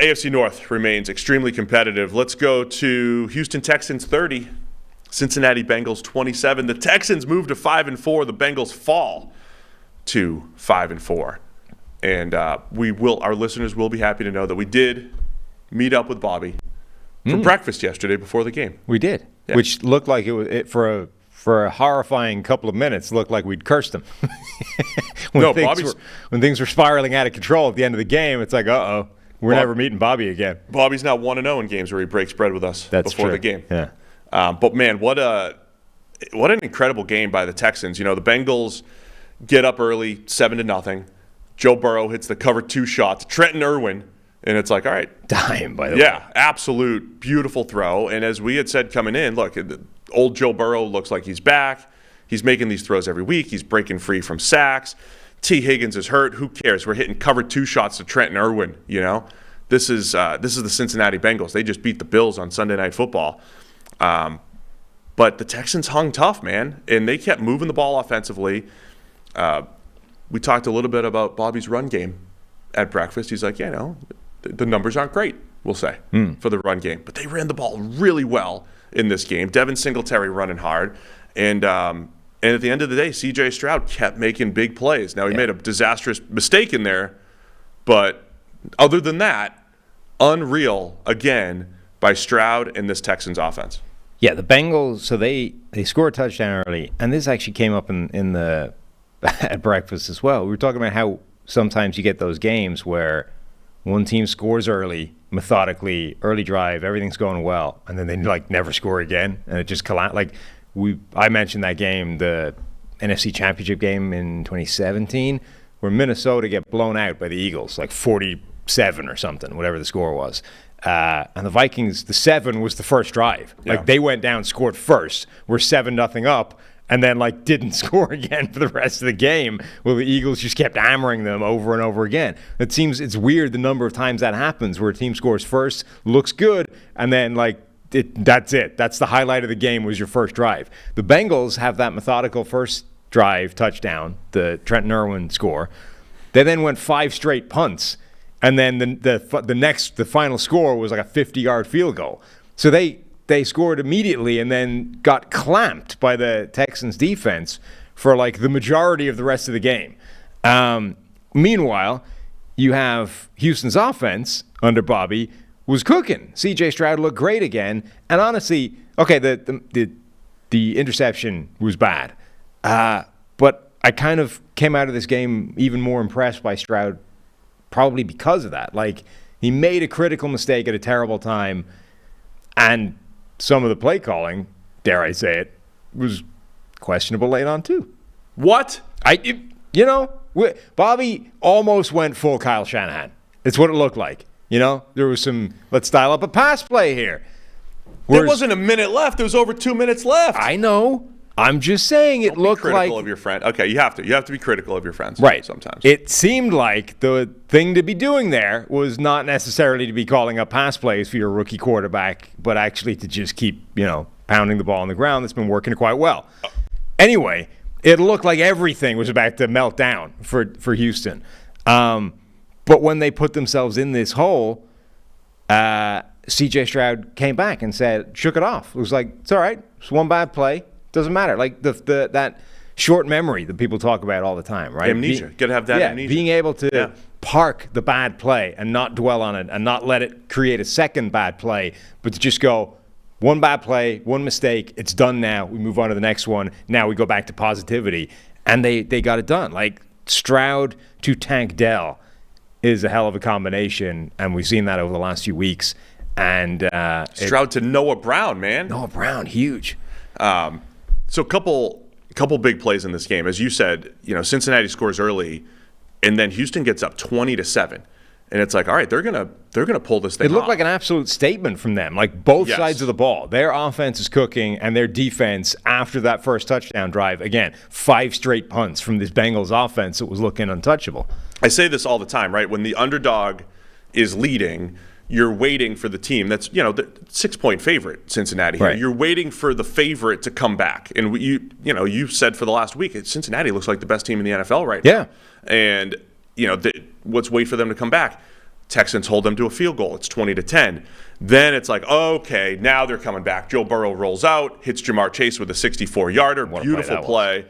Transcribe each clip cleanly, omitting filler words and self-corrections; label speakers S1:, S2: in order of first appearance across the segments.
S1: AFC North remains extremely competitive. Let's go to Houston Texans 30, Cincinnati Bengals 27. The Texans move to 5-4. The Bengals fall to 5-4. And our listeners will be happy to know that we did meet up with Bobby for breakfast yesterday before the game.
S2: We did, yeah. Which looked like for a horrifying couple of minutes, looked like we'd cursed him. when things were spiraling out of control at the end of the game, it's like, we're never meeting Bobby again.
S1: Bobby's now 1-0 in games where he breaks bread with us before the game.
S2: Yeah.
S1: But man, what an incredible game by the Texans. The Bengals get up early, 7-0. Joe Burrow hits the cover 2 shot to Trenton Irwin, and it's like, all right.
S2: Dime, by the way.
S1: Yeah, absolute beautiful throw. And as we had said coming in, look, old Joe Burrow looks like he's back. He's making these throws every week. He's breaking free from sacks. T. Higgins is hurt. Who cares? We're hitting cover 2 shots to Trenton Irwin, This is the Cincinnati Bengals. They just beat the Bills on Sunday Night Football. But the Texans hung tough, man, and they kept moving the ball offensively. We talked a little bit about Bobby's run game at breakfast. He's like, the numbers aren't great, we'll say, for the run game. But they ran the ball really well in this game. Devin Singletary running hard. And at the end of the day, C.J. Stroud kept making big plays. Now, he made a disastrous mistake in there, but other than that, unreal, again, by Stroud and this Texans offense.
S2: Yeah, the Bengals, so they score a touchdown early, and this actually came up in the at breakfast as well. We were talking about how sometimes you get those games where one team scores early, methodically, early drive, everything's going well, and then they never score again, and it just collapses. I mentioned that game, the NFC Championship game in 2017, where Minnesota get blown out by the Eagles, 47 or something, whatever the score was. And the Vikings, the 7 was the first drive. They went down, scored first, were 7-0 up, and then didn't score again for the rest of the game. Well, the Eagles just kept hammering them over and over again. It's weird the number of times that happens, where a team scores first, looks good, and then that's it. That's the highlight of the game, was your first drive. The Bengals have that methodical first drive touchdown, the Trenton Irwin score. They then went 5 straight punts, and then the final score was a 50-yard field goal. So they scored immediately and then got clamped by the Texans defense for the majority of the rest of the game. Meanwhile, you have Houston's offense under Bobby was cooking. C.J. Stroud looked great again. And honestly, okay, the interception was bad. But I kind of came out of this game even more impressed by Stroud, probably because of that. He made a critical mistake at a terrible time, and some of the play calling, dare I say it, was questionable late on too.
S1: What?
S2: Bobby almost went full Kyle Shanahan. It's what it looked like. There was some, let's dial up a pass play here.
S1: There wasn't a minute left. There was over 2 minutes left.
S2: I know. I'm just saying it looked like...
S1: critical of your friend. Okay, you have to be critical of your friends.
S2: Right.
S1: Sometimes.
S2: It seemed like the thing to be doing there was not necessarily to be calling up pass plays for your rookie quarterback, but actually to just keep, pounding the ball on the ground. That's been working quite well. Anyway, it looked like everything was about to melt down for Houston. But when they put themselves in this hole, C.J. Stroud came back and shook it off. It was it's all right. It's one bad play. Doesn't matter. That short memory that people talk about all the time, right?
S1: Amnesia. Got to have that amnesia.
S2: Being able to park the bad play and not dwell on it and not let it create a second bad play, but to just go, one bad play, one mistake, it's done now. We move on to the next one. Now we go back to positivity. And they got it done. Stroud to Tank Dell is a hell of a combination, and we've seen that over the last few weeks. And
S1: Stroud to Noah Brown, man.
S2: Noah Brown, huge.
S1: So a couple big plays in this game. As you said, Cincinnati scores early, and then Houston gets up 20-7. And it's all right, they're gonna pull this thing off.
S2: It looked like an absolute statement from them, both sides of the ball. Their offense is cooking, and their defense, after that first touchdown drive, again, 5 straight punts from this Bengals offense that was looking untouchable.
S1: I say this all the time, right? When the underdog is leading, you're waiting for the team that's, the 6-point favorite, Cincinnati. Right. You're waiting for the favorite to come back. And you said for the last week, Cincinnati looks like the best team in the NFL right now.
S2: Yeah.
S1: And, let's wait for them to come back. Texans hold them to a field goal. It's 20-10. Then it's like, okay, now they're coming back. Joe Burrow rolls out, hits Jamar Chase with a 64-yarder, beautiful play.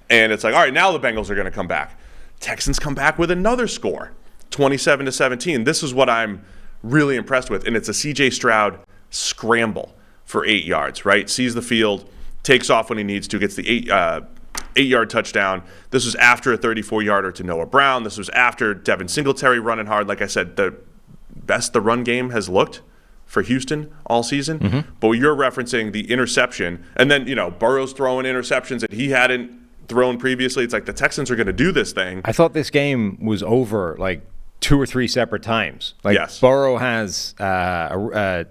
S1: And it's like, all right, now the Bengals are going to come back. Texans come back with another score, 27-17. This is what I'm really impressed with. And it's a C.J. Stroud scramble for 8 yards, right? Sees the field, takes off when he needs to, gets the 8-yard touchdown. This was after a 34-yarder to Noah Brown. This was after Devin Singletary running hard. Like I said, the best the run game has looked for Houston all season. Mm-hmm. But you're referencing the interception. And then, Burrow's throwing interceptions that he hadn't thrown previously. It's like the Texans are going to do this thing.
S2: I thought this game was over like 2 or 3 separate times. Like
S1: yes.
S2: Burrow has a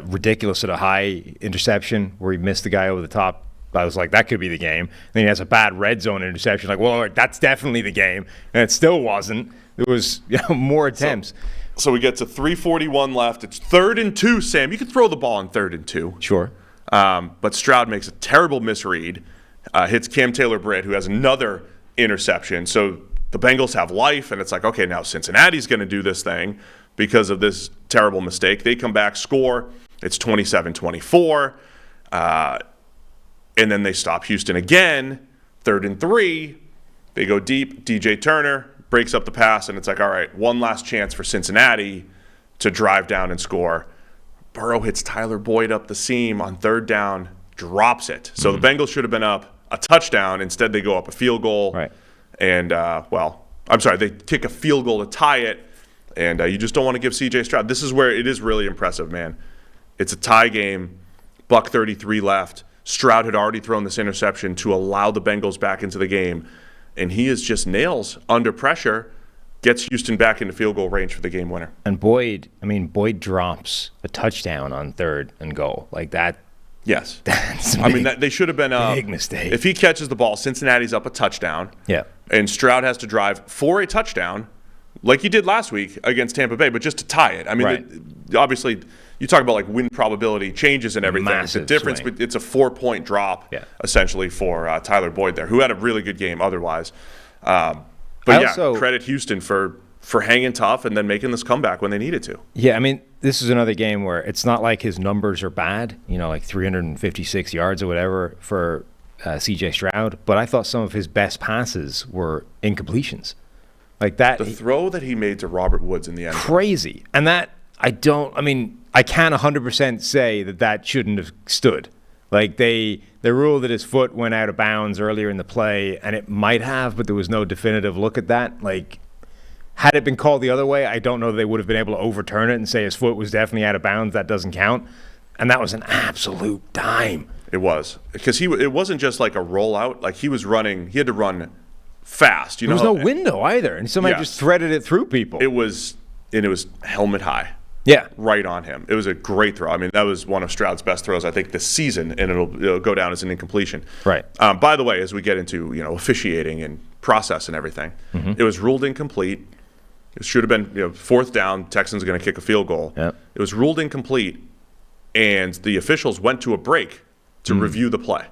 S2: ridiculous sort of high interception where he missed the guy over the top. I was like, that could be the game. Then he has a bad red zone interception. Like, well, that's definitely the game. And it still wasn't. There was more attempts.
S1: So we get to 3:41 left. It's 3rd and 2, Sam. You could throw the ball on 3rd and 2.
S2: Sure.
S1: But Stroud makes a terrible misread, hits Cam Taylor-Britt, who has another interception. So the Bengals have life, and it's like, okay, now Cincinnati's going to do this thing because of this terrible mistake. They come back, score. It's 27-24. And then they stop Houston again, 3rd and 3. They go deep. DJ Turner breaks up the pass, and it's like, all right, one last chance for Cincinnati to drive down and score. Burrow hits Tyler Boyd up the seam on 3rd down, drops it. So the Bengals should have been up a touchdown. Instead, they go up a field goal.
S2: Right.
S1: And, they kick a field goal to tie it, and you just don't want to give C.J. Stroud. This is where it is really impressive, man. It's a tie game, $1:33 left. Stroud had already thrown this interception to allow the Bengals back into the game, and he is just nails under pressure, gets Houston back into field goal range for the game winner.
S2: And Boyd drops a touchdown on 3rd and goal. Like that.
S1: Yes.
S2: That's
S1: they should have been
S2: big mistake.
S1: If he catches the ball, Cincinnati's up a touchdown.
S2: Yeah.
S1: And Stroud has to drive for a touchdown, like he did last week against Tampa Bay, but just to tie it. I mean,
S2: right.
S1: Obviously, you talk about like win probability changes and everything.
S2: Massive
S1: the difference,
S2: swing.
S1: It's a 4-point drop, essentially, for Tyler Boyd there, who had a really good game otherwise. Credit Houston for hanging tough and then making this comeback when they needed to.
S2: Yeah, I mean, this is another game where it's not like his numbers are bad, like 356 yards or whatever for C.J. Stroud, but I thought some of his best passes were incompletions. Like that.
S1: The throw that he made to Robert Woods in the end.
S2: Crazy. And that, I can't 100% say that shouldn't have stood. Like they ruled that his foot went out of bounds earlier in the play, and it might have, but there was no definitive look at that. Like, had it been called the other way, I don't know that they would have been able to overturn it and say his foot was definitely out of bounds. That doesn't count. And that was an absolute dime.
S1: It was. Because it wasn't just like a rollout. Like he was running, he had to run fast.
S2: There was no window either, and somebody just threaded it through people.
S1: It was helmet high.
S2: Yeah.
S1: Right on him. It was a great throw. I mean, that was one of Stroud's best throws, I think, this season, and it'll go down as an incompletion.
S2: Right.
S1: By the way, as we get into officiating and process and everything, it was ruled incomplete. It should have been 4th down. Texans are going to kick a field goal.
S2: Yep.
S1: It was ruled incomplete, and the officials went to a break to review the play,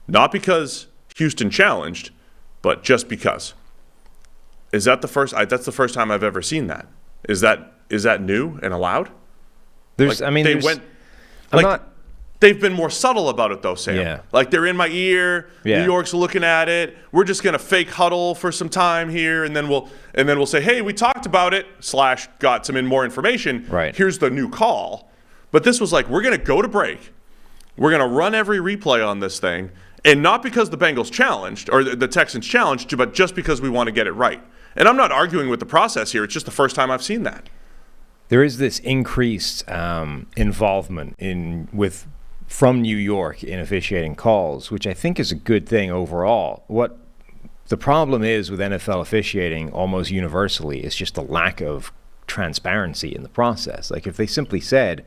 S1: not because Houston challenged, but just because. Is that the first? That's the first time I've ever seen that. Is that new and allowed?
S2: They've
S1: been more subtle about it though, Sam.
S2: Yeah.
S1: Like they're in my ear.
S2: Yeah.
S1: New York's looking at it. We're just gonna fake huddle for some time here, and then we'll say, hey, we talked about it. / got some more information.
S2: Right.
S1: Here's the new call. But this was like, we're gonna go to break. We're gonna run every replay on this thing, and not because the Bengals challenged or the Texans challenged, but just because we want to get it right. And I'm not arguing with the process here. It's just the first time I've seen that.
S2: There is this increased involvement from New York in officiating calls, which I think is a good thing overall. What the problem is with NFL officiating almost universally is just the lack of transparency in the process. Like if they simply said,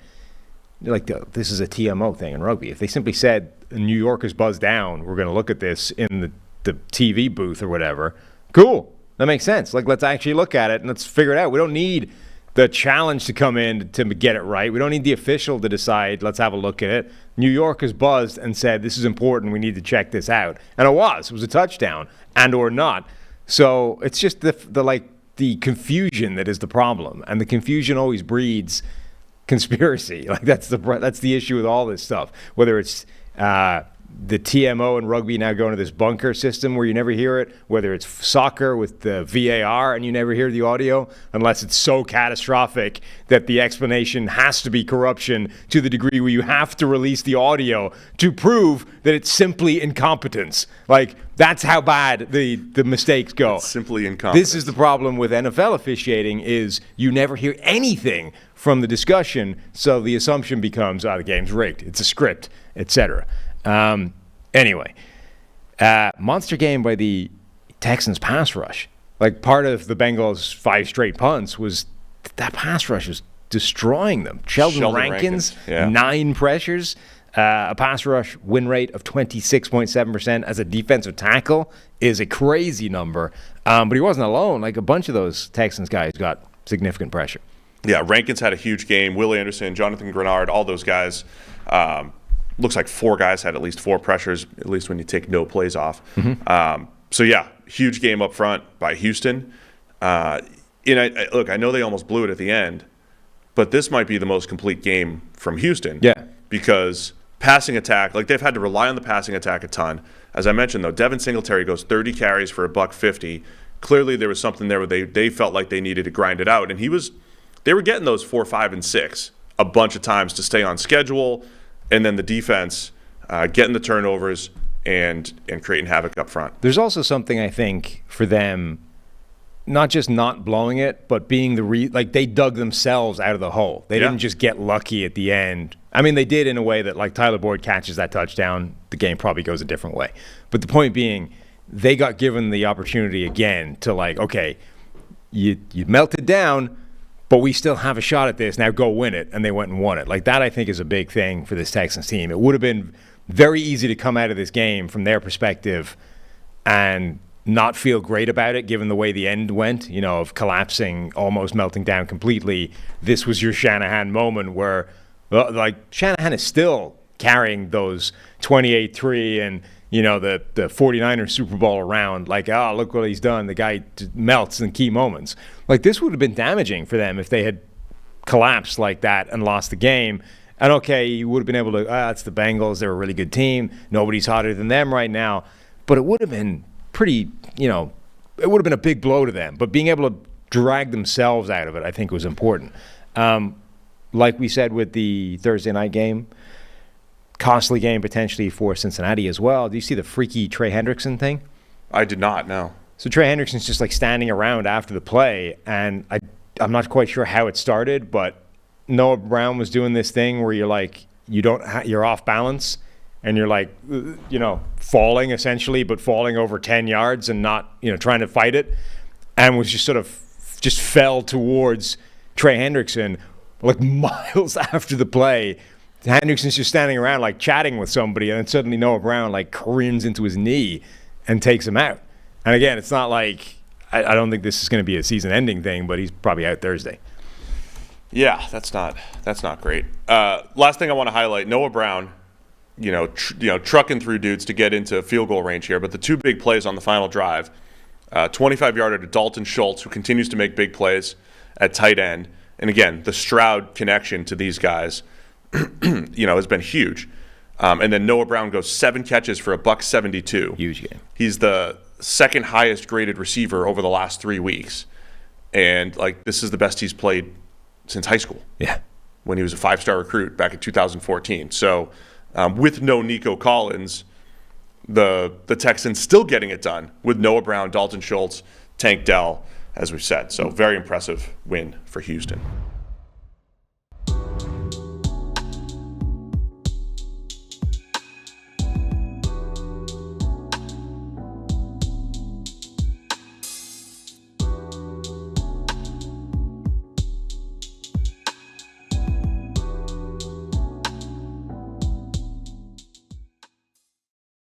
S2: this is a TMO thing in rugby. If they simply said, New York is buzzed down, we're going to look at this in the TV booth or whatever, cool. That makes sense. Like, let's actually look at it and let's figure it out. We don't need the challenge to come in to get it right. We don't need the official to decide, let's have a look at it. New York has buzzed and said, this is important. We need to check this out. And it was a touchdown and or not. So it's just the the confusion that is the problem, and the confusion always breeds conspiracy. Like that's the issue with all this stuff. Whether it's the TMO and rugby now going to this bunker system where you never hear it, whether it's soccer with the VAR and you never hear the audio unless it's so catastrophic that the explanation has to be corruption to the degree where you have to release the audio to prove that it's simply incompetence. Like, that's how bad the mistakes go.
S1: It's simply incompetence.
S2: This is the problem with NFL officiating, is you never hear anything from the discussion, so the assumption becomes, the game's rigged, it's a script, etc. Anyway, monster game by the Texans pass rush. Like, part of the Bengals' 5 straight punts was that pass rush was destroying them. Sheldon Rankins, 9 pressures, a pass rush win rate of 26.7% as a defensive tackle is a crazy number. But he wasn't alone. Like, a bunch of those Texans guys got significant pressure.
S1: Yeah, Rankins had a huge game. Will Anderson, Jonathan Grenard, all those guys. Looks like 4 guys had at least 4 pressures, at least when you take no plays off. So, yeah, huge game up front by Houston. Look, I know they almost blew it at the end, but this might be the most complete game from Houston.
S2: Yeah.
S1: Because passing attack, like, they've had to rely on the passing attack a ton. As I mentioned, though, Devin Singletary goes 30 carries for $150. Clearly there was something there where they felt like they needed to grind it out. And they were getting those 4, 5, and 6 a bunch of times to stay on schedule. And then the defense getting the turnovers and creating havoc up front.
S2: There's also something, I think, for them, not just not blowing it, but being like, they dug themselves out of the hole. They didn't just get lucky at the end. I mean, they did in a way that, like, Tyler Boyd catches that touchdown, the game probably goes a different way. But the point being, they got given the opportunity again to, like, okay, you melted down, but we still have a shot at this. Now go win it. And they went and won it. Like, that, I think, is a big thing for this Texans team. It would have been very easy to come out of this game from their perspective and not feel great about it, given the way the end went, of collapsing, almost melting down completely. This was your Shanahan moment where, like, Shanahan is still carrying those 28-3 and, the 49ers Super Bowl around, like, look what he's done. The guy melts in key moments. Like, this would have been damaging for them if they had collapsed like that and lost the game. And, okay, you would have been able to, it's the Bengals. They're a really good team. Nobody's hotter than them right now. But it would have been pretty, it would have been a big blow to them. But being able to drag themselves out of it, I think, was important. Like we said with the Thursday night game, costly game potentially for Cincinnati as well. Do you see the freaky Trey Hendrickson thing?
S1: I did not, no.
S2: So Trey Hendrickson's just, like, standing around after the play, and I'm not quite sure how it started, but Noah Brown was doing this thing where you're like, you're off balance, and you're like, falling essentially, but falling over 10 yards and not, trying to fight it, and was just sort of just fell towards Trey Hendrickson, like, miles after the play. Hendrickson's just standing around, like, chatting with somebody, and then suddenly Noah Brown, like, careens into his knee and takes him out. And again, it's not like, I don't think this is going to be a season-ending thing, but he's probably out Thursday.
S1: Yeah, that's not great. Last thing I want to highlight: Noah Brown, trucking through dudes to get into field goal range here. But the 2 big plays on the final drive, 25-yarder to Dalton Schultz, who continues to make big plays at tight end, and again, the Stroud connection to these guys, has been huge. And then Noah Brown goes 7 catches for $172.
S2: Huge game.
S1: He's the second highest graded receiver over the last 3 weeks. And, like, this is the best he's played since high school.
S2: Yeah.
S1: When he was a 5-star recruit back in 2014. So with no Nico Collins, the Texans still getting it done with Noah Brown, Dalton Schultz, Tank Dell, as we've said. So very impressive win for Houston.